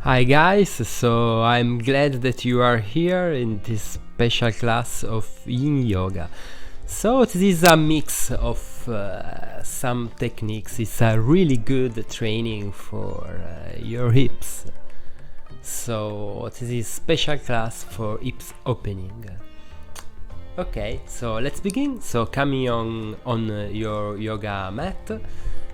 Hi guys, so I'm glad that you are here in this special class of Yin Yoga. So this is a mix of some techniques. It's a really good training for your hips. So this is special class for hips opening. Okay, so let's begin. So coming on your yoga mat.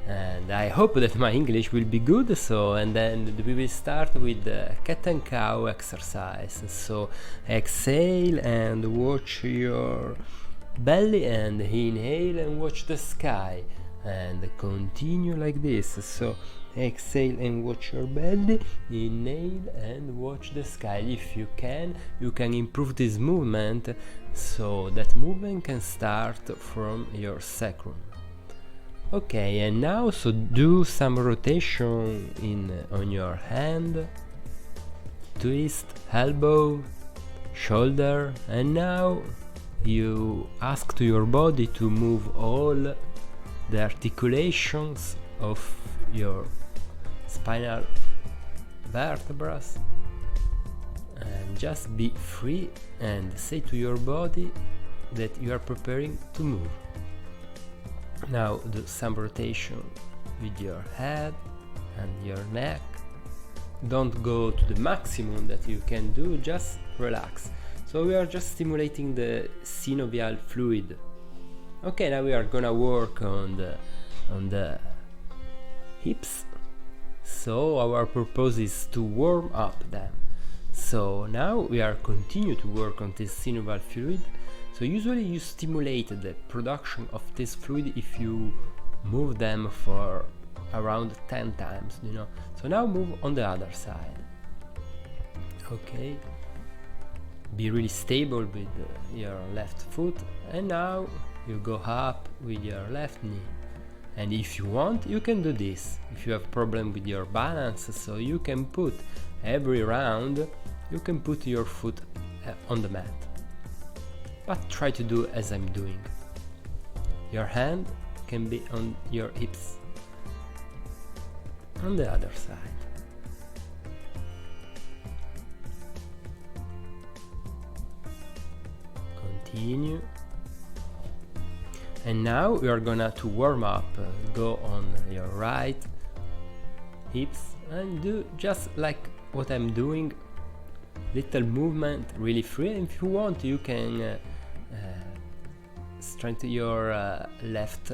And I hope that my English will be good. And then we will start with the cat and cow exercise. So exhale and watch your belly, and inhale and watch the sky, and continue like this. So exhale and watch your belly, inhale and watch the sky. If you can improve this movement, so that movement can start from your sacrum. Okay, and now so do some rotation on your hand, twist, elbow, shoulder, and now you ask to your body to move all the articulations of your spinal vertebrae, and just be free and say to your body that you are preparing to move. Now do some rotation with your head and your neck. Don't go to the maximum that you can do, just relax. So we are just stimulating the synovial fluid. Okay, now we are gonna work on the hips. So our purpose is to warm up them. So now we are continue to work on this synovial fluid. So usually you stimulate the production of this fluid if you move them for around 10 times, So now move on the other side. Okay. Be really stable with your left foot, and now you go up with your left knee. And if you want, you can do this. If you have problem with your balance, so you can put every round, you can put your foot on the mat. But try to do as I'm doing. Your hand can be on your hips. On the other side. Continue. And now we are gonna to warm up. Go on your right hips and do just like what I'm doing. Little movement, really free. And if you want, you can strengthen your left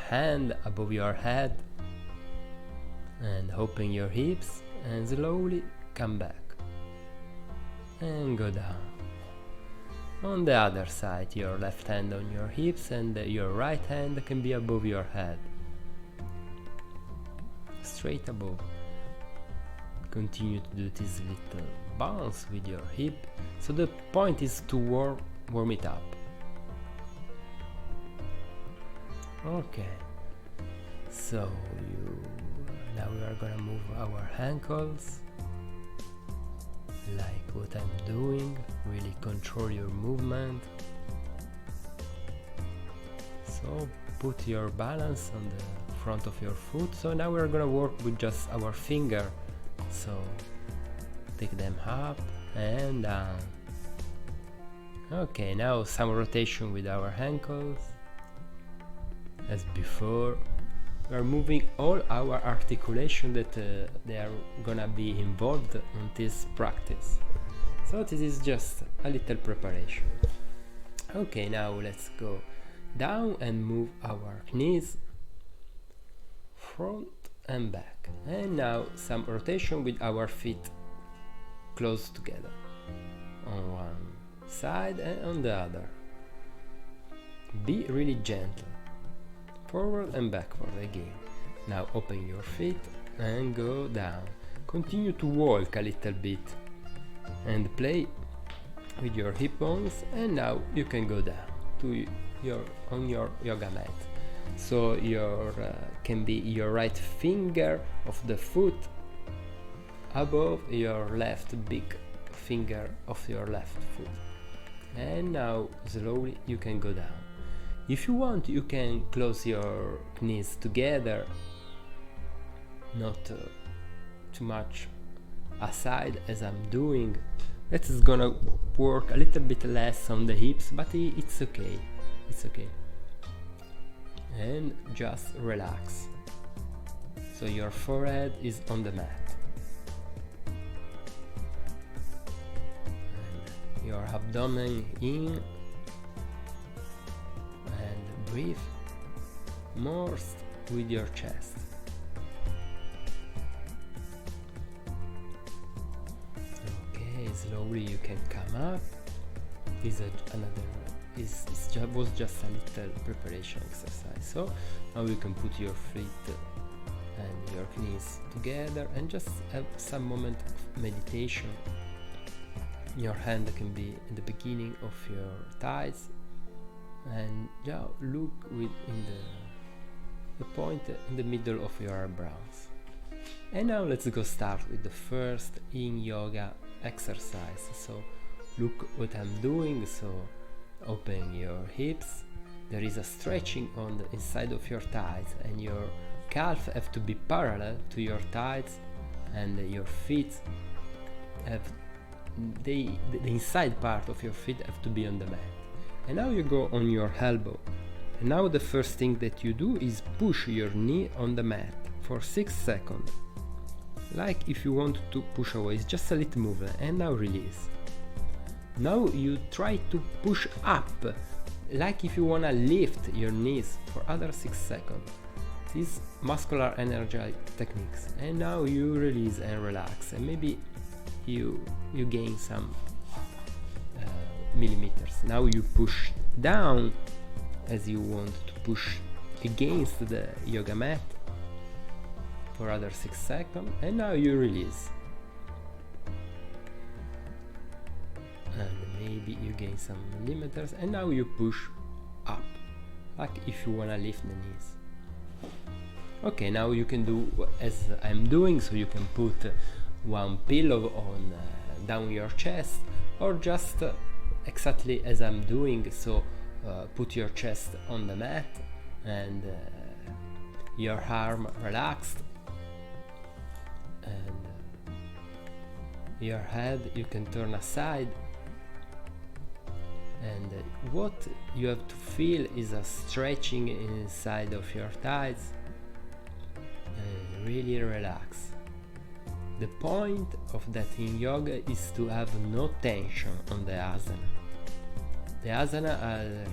hand above your head and open your hips, and slowly come back and go down. On the other side, your left hand on your hips and your right hand can be above your head, straight above. Continue to do this little bounce with your hip. So the point is to warm it up. Okay, so now we are gonna move our ankles like what I'm doing. Really control your movement. So put your balance on the front of your foot. So now we're gonna work with just our finger. So take them up and down. Okay, now some rotation with our ankles. As before, we are moving all our articulation that they are gonna be involved in this practice. So this is just a little preparation. Okay, now let's go down and move our knees front and back. And now some rotation with our feet close together on one side and on the other. Be really gentle. Forward and backward again. Now open your feet and go down. Continue to walk a little bit and play with your hip bones, and now you can go down to your yoga mat. So your can be your right finger of the foot above your left big finger of your left foot. And now slowly you can go down. If you want, you can close your knees together, not too much aside as I'm doing. That is gonna work a little bit less on the hips, but it's okay. It's okay. And just relax. So your forehead is on the mat. And your abdomen in. And breathe more with your chest. Okay, slowly you can come up. This was just a little preparation exercise. So now you can put your feet and your knees together and just have some moment of meditation. Your hand can be in the beginning of your thighs, and now look in the point in the middle of your eyebrows. And now let's go start with the first Yin Yoga exercise. So look what I'm doing. So open your hips. There is a stretching on the inside of your thighs, and your calf have to be parallel to your thighs, and your feet have the inside part of your feet have to be on the mat. And now you go on your elbow. And now the first thing that you do is push your knee on the mat for 6 seconds. Like if you want to push away, it's just a little movement, and now release. Now you try to push up, like if you wanna lift your knees for other 6 seconds. These muscular energy techniques. And now you release and relax, and maybe you gain some millimeters. Now you push down as you want to push against the yoga mat for other 6 seconds, and now you release. And maybe you gain some millimeters, and now you push up, like if you wanna lift the knees. Okay, now you can do as I'm doing, so you can put one pillow on down your chest, or just exactly as I'm doing. So put your chest on the mat and your arm relaxed, and your head you can turn aside, and what you have to feel is a stretching inside of your thighs, and really relax. The point of that in yoga is to have no tension on the asana. The asana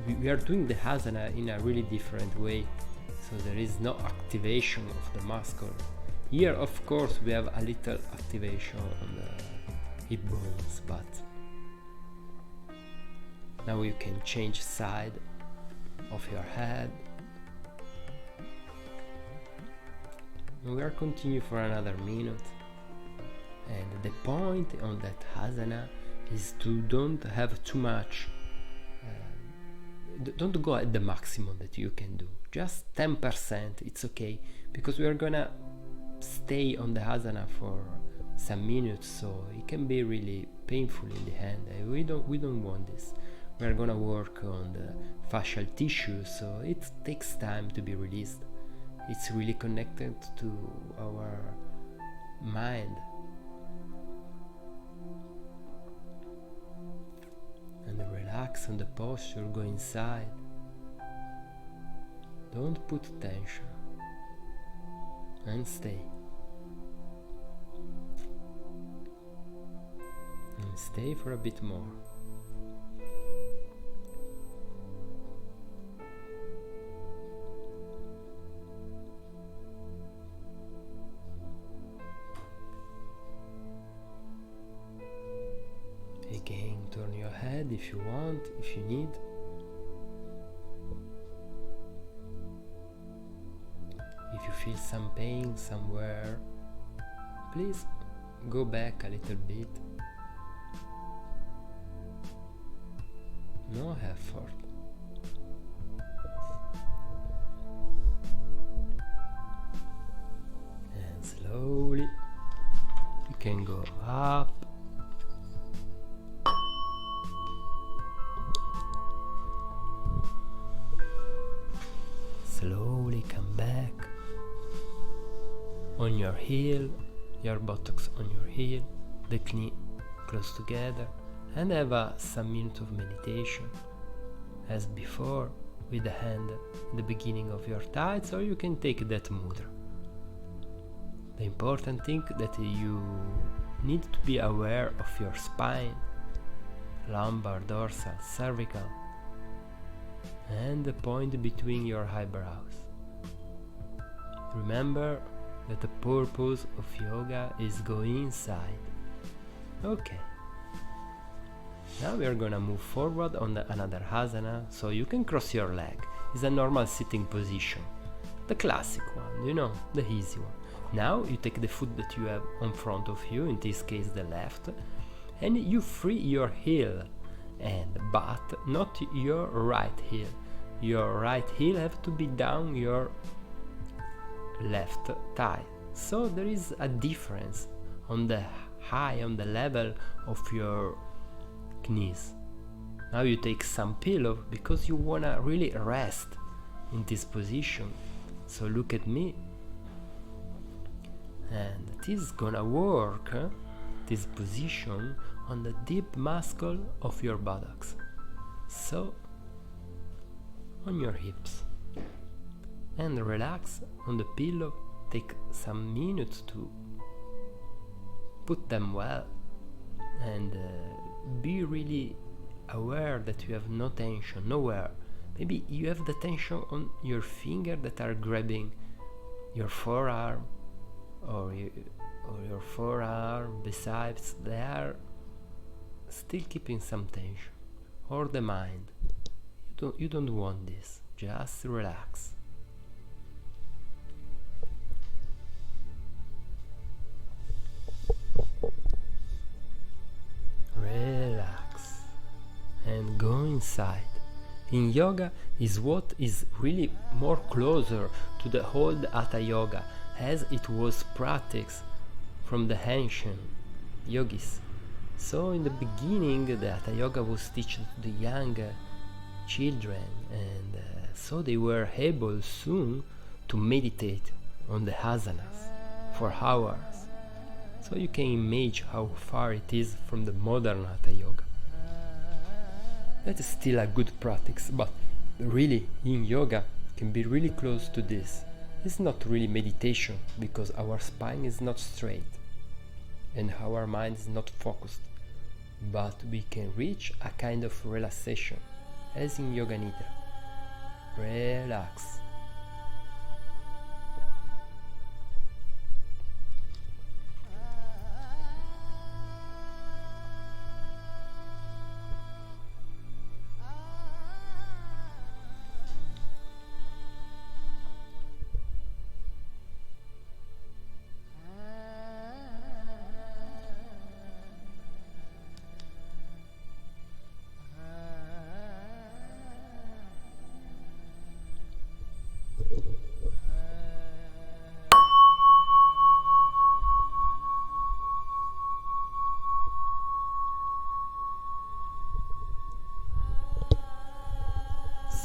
we are doing the asana in a really different way, so there is no activation of the muscle. Here of course we have a little activation on the hip bones, but now you can change side of your head. We are continue for another minute, and the point on that asana is to don't have too much, don't go at the maximum that you can do, just 10%, it's okay, because we are gonna stay on the asana for some minutes, so it can be really painful in the hand. We don't want this. We are gonna work on the fascial tissue, so it takes time to be released. It's really connected to our mind. And relax on the posture, go inside. Don't put tension. And stay. And stay for a bit more. Again, turn your head if you want, if you need. If you feel some pain somewhere, please go back a little bit. No effort. And slowly you can go up. Slowly come back on your heel. your buttocks on your heel, the knee close together, and have some minutes of meditation as before, with the hand in the beginning of your thighs, or you can take that mudra. The important thing that you need to be aware of your spine, lumbar, dorsal, cervical, and the point between your eyebrows. Remember that the purpose of yoga is go inside. Okay. Now we are gonna move forward on another asana, so you can cross your leg. It's a normal sitting position. The classic one, you know, the easy one. Now you take the foot that you have in front of you, in this case the left, and you free your heel, but not your right heel. Your right heel have to be down your left thigh. So there is a difference on the level of your knees. Now you take some pillow because you wanna really rest in this position. So look at me, and this is gonna work, this position, on the deep muscle of your buttocks. So on your hips, and relax on the pillow. Take some minutes to put them well, and be really aware that you have no tension, nowhere. Maybe you have the tension on your finger that are grabbing your forearm, or your forearm, besides they are still keeping some tension, or the mind. You don't want this. Just relax. Relax and go inside. In yoga is what is really more closer to the old Hatha yoga, as it was practiced from the ancient yogis. So in the beginning the Hatha yoga was taught to the young children, and so they were able soon to meditate on the asanas for hours. So you can imagine how far it is from the modern Hatha yoga. That is still a good practice, but really Yin Yoga can be really close to this. It's not really meditation, because our spine is not straight and our mind is not focused, but we can reach a kind of relaxation, as in Yoga Nidra. Relax.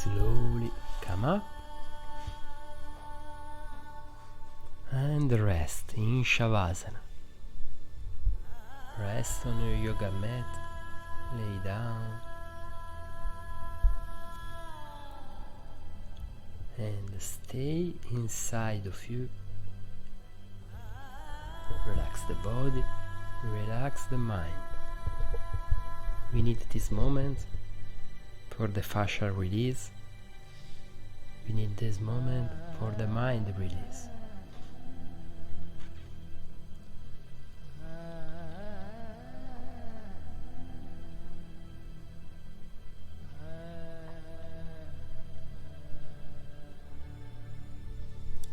Slowly come up and rest in Shavasana. Rest on your yoga mat, lay down, and stay inside of you. Relax the body, relax the mind. We need this moment for the fascial release. We need this moment for the mind release.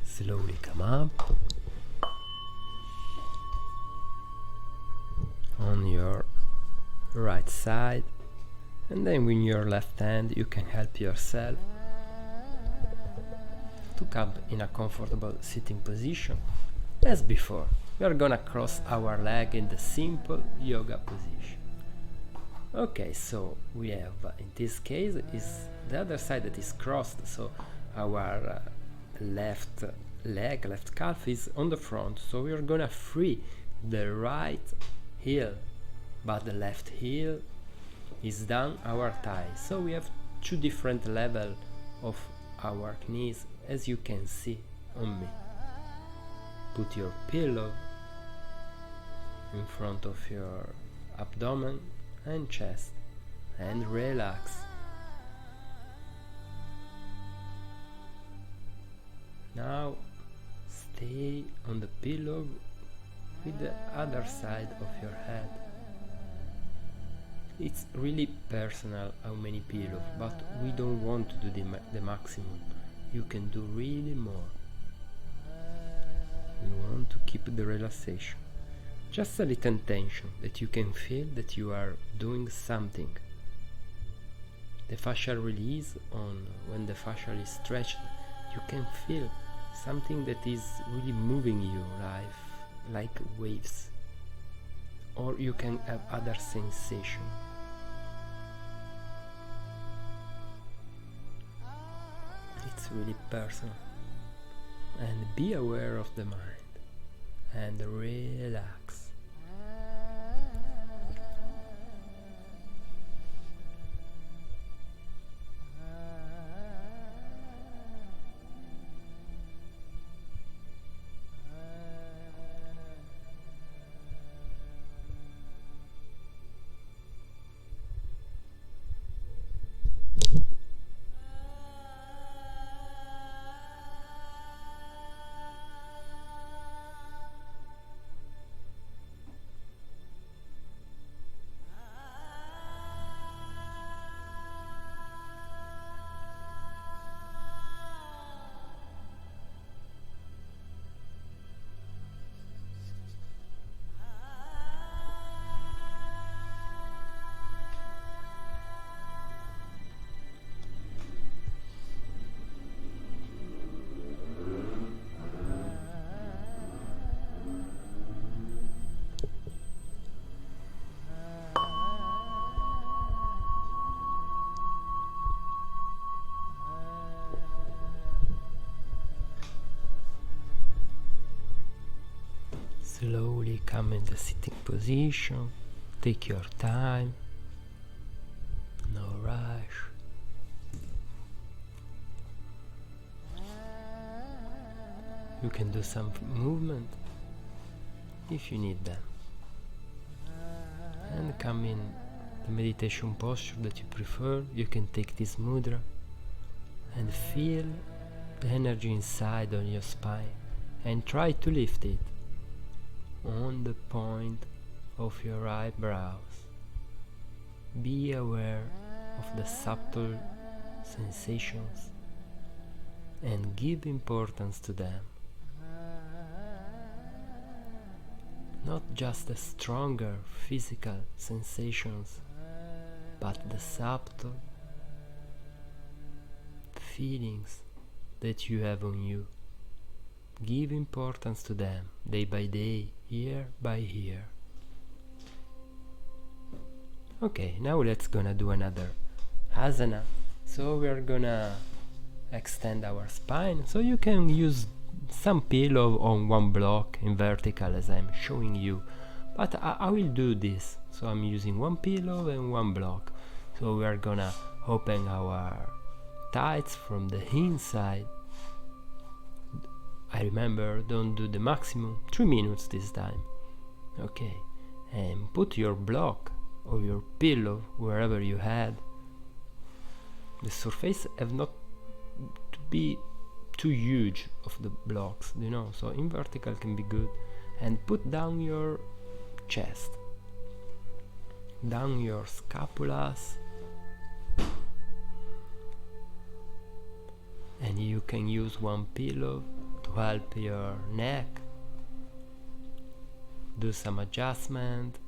Slowly come up on your right side, and then with your left hand you can help yourself to come in a comfortable sitting position. As before, we are gonna cross our leg in the simple yoga position. Okay, so we have, in this case, is the other side that is crossed, so our left leg, left calf is on the front, so we're gonna free the right heel, but the left heel is down our thigh. So we have two different levels of our knees, as you can see on me. Put your pillow in front of your abdomen and chest and relax. Now stay on the pillow with the other side of your head. It's really personal how many pillows, but we don't want to do the maximum. You can do really more. We want to keep the relaxation. Just a little tension that you can feel that you are doing something. The fascial release when the fascial is stretched, you can feel something that is really moving you like waves. Or you can have other sensation. It's really personal. And be aware of the mind and relax. Slowly come in the sitting position, take your time, no rush. You can do some movement if you need them. And come in the meditation posture that you prefer. You can take this mudra and feel the energy inside on your spine and try to lift it on the point of your eyebrows. Be aware of the subtle sensations and give importance to them. Not just the stronger physical sensations, but the subtle feelings that you have on you. Give importance to them day by day, year by year. Okay, now let's gonna do another asana. So we are gonna extend our spine, so you can use some pillow on one block in vertical as I'm showing you, but I will do this. So I'm using one pillow and one block. So we are gonna open our thighs from the inside. I remember, don't do the maximum, 3 minutes this time. Okay, and put your block or your pillow wherever you had. The surface have not to be too huge of the blocks, you know, so in vertical can be good. And put down your chest, down your scapulas, and you can use one pillow to help your neck. Do some adjustment,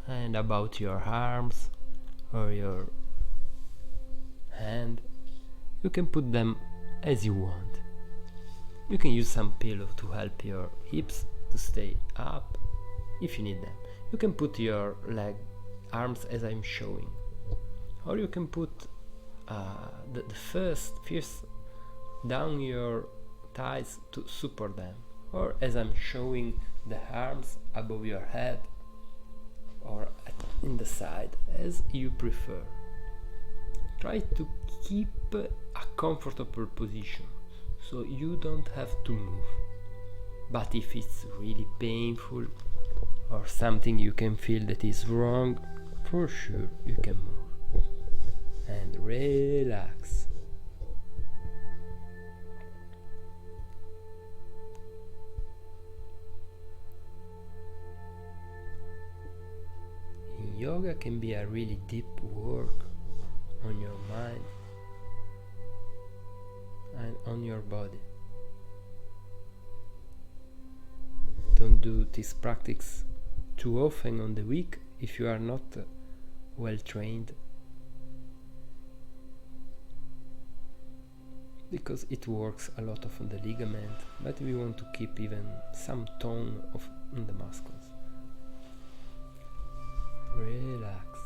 and about your arms or your hand, you can put them as you want. You can use some pillow to help your hips to stay up if you need them. You can put your arms as I'm showing, or you can put the first down your thighs to support them, or as I'm showing, the arms above your head or in the side, as you prefer. Try to keep a comfortable position so you don't have to move. But if it's really painful or something you can feel that is wrong, for sure you can move. And relax. Yoga can be a really deep work on your mind and on your body. Don't do this practice too often on the week if you are not well trained, because it works a lot on the ligament, but we want to keep even some tone in the muscles. Relax.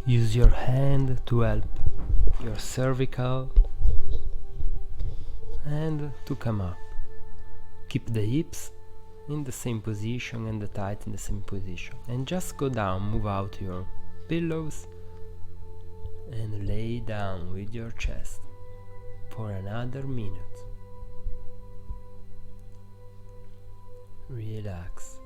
Use your hand to help your cervical and to come up. Keep the hips in the same position and the thighs in the same position, and just go down, move out your pillows and lay down with your chest for another minute. Relax.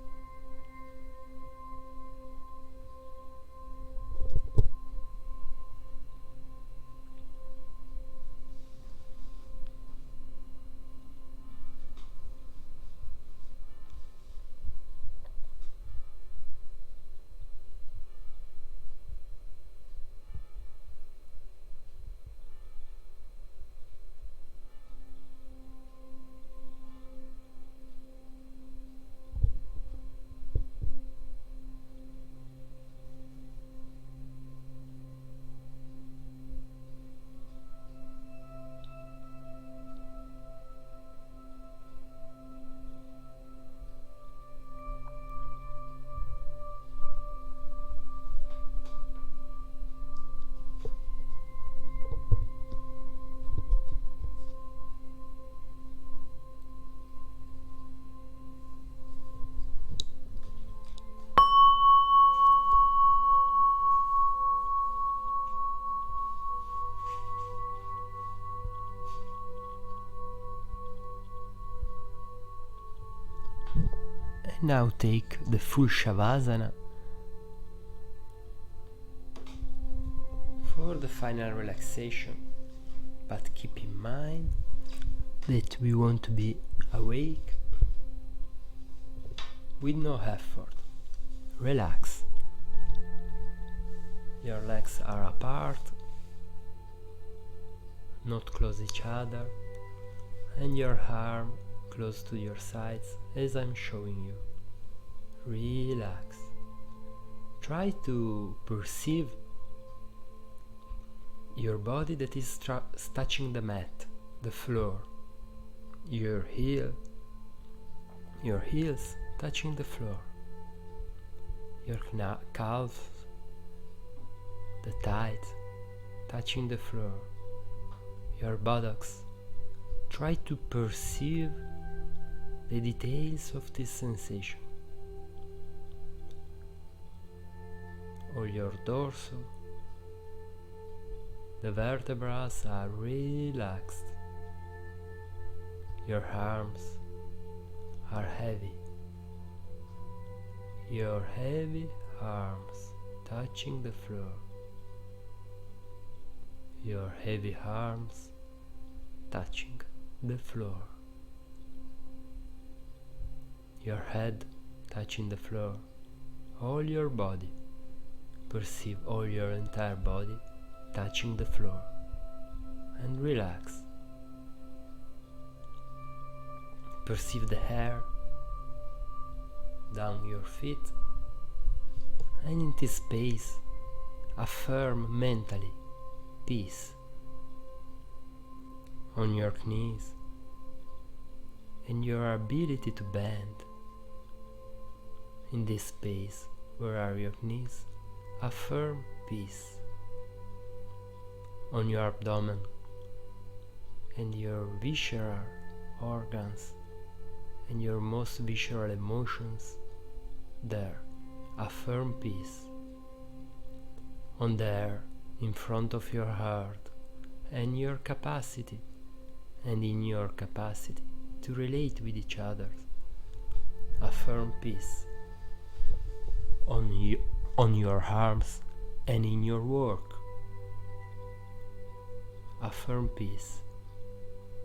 Now take the full Shavasana for the final relaxation, but keep in mind that we want to be awake with no effort. Relax. Your legs are apart, not close each other, and your arm close to your sides as I'm showing you. Relax. Try to perceive your body that is touching the mat, the floor, your heels touching the floor. your calves, the thighs touching the floor, your buttocks. Try to perceive the details of this sensation. Or your torso, the vertebrae are relaxed, your arms are heavy, your heavy arms touching the floor, your heavy arms touching the floor, your head touching the floor, all your body. Perceive all your entire body touching the floor and relax. Perceive the hair down your feet, and in this space affirm mentally peace on your knees and your ability to bend. In this space where are your knees, affirm peace on your abdomen and your visceral organs and your most visceral emotions. There, affirm peace. On there, in front of your heart and your capacity, and in your capacity to relate with each other, affirm peace. On your arms and in your work, affirm peace.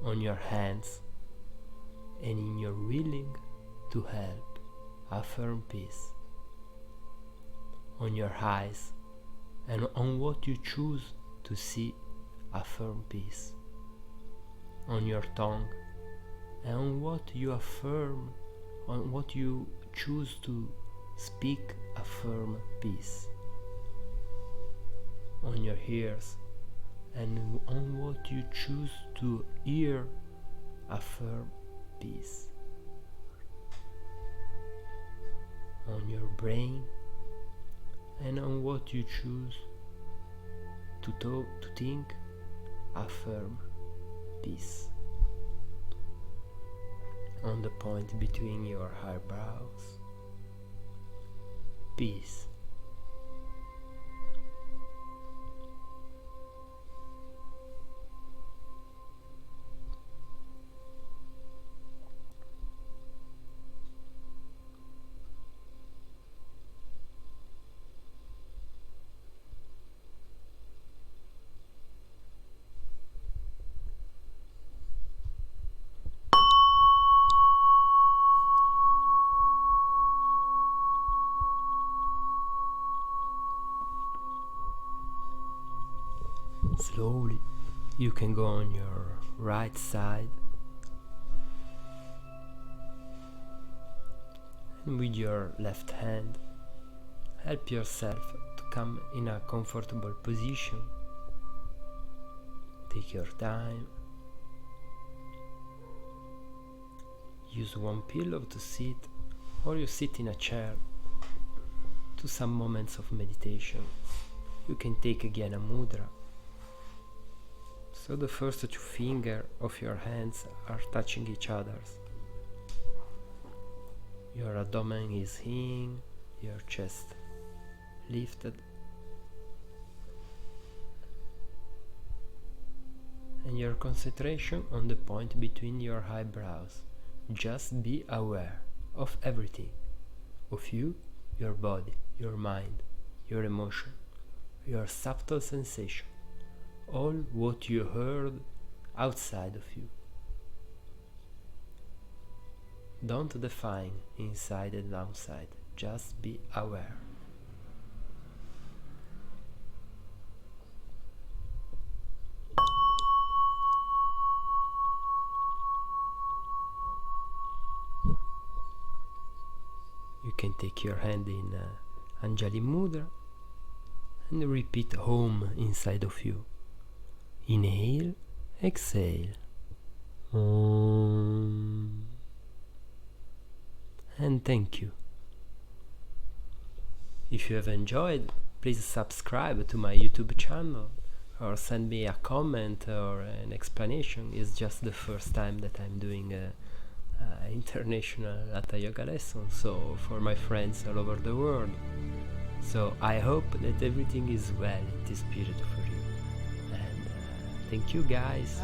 On your hands and in your willing to help, affirm peace. On your eyes and on what you choose to see, affirm peace. On your tongue and on what you affirm, on what you choose to speak, affirm peace. On your ears and on what you choose to hear, affirm peace. On your brain and on what you choose to think, affirm peace. On the point between your eyebrows, peace. Slowly, you can go on your right side and with your left hand help yourself to come in a comfortable position. Take your time. Use one pillow to sit, or you sit in a chair to some moments of meditation. You can take again a mudra. So the first two fingers of your hands are touching each other. Your abdomen is in, your chest lifted, and your concentration on the point between your eyebrows. Just be aware of everything, of you, your body, your mind, your emotion, your subtle sensation, all what you heard outside of you. Don't define inside and outside, just be aware. You can take your hand in Anjali Mudra and repeat Om inside of you. Inhale, exhale. Om. And thank you. If you have enjoyed, please subscribe to my YouTube channel or send me a comment or an explanation. It's just the first time that I'm doing a international Hatha Yoga lesson, so for my friends all over the world. So I hope that everything is well in this period for you. And thank you guys.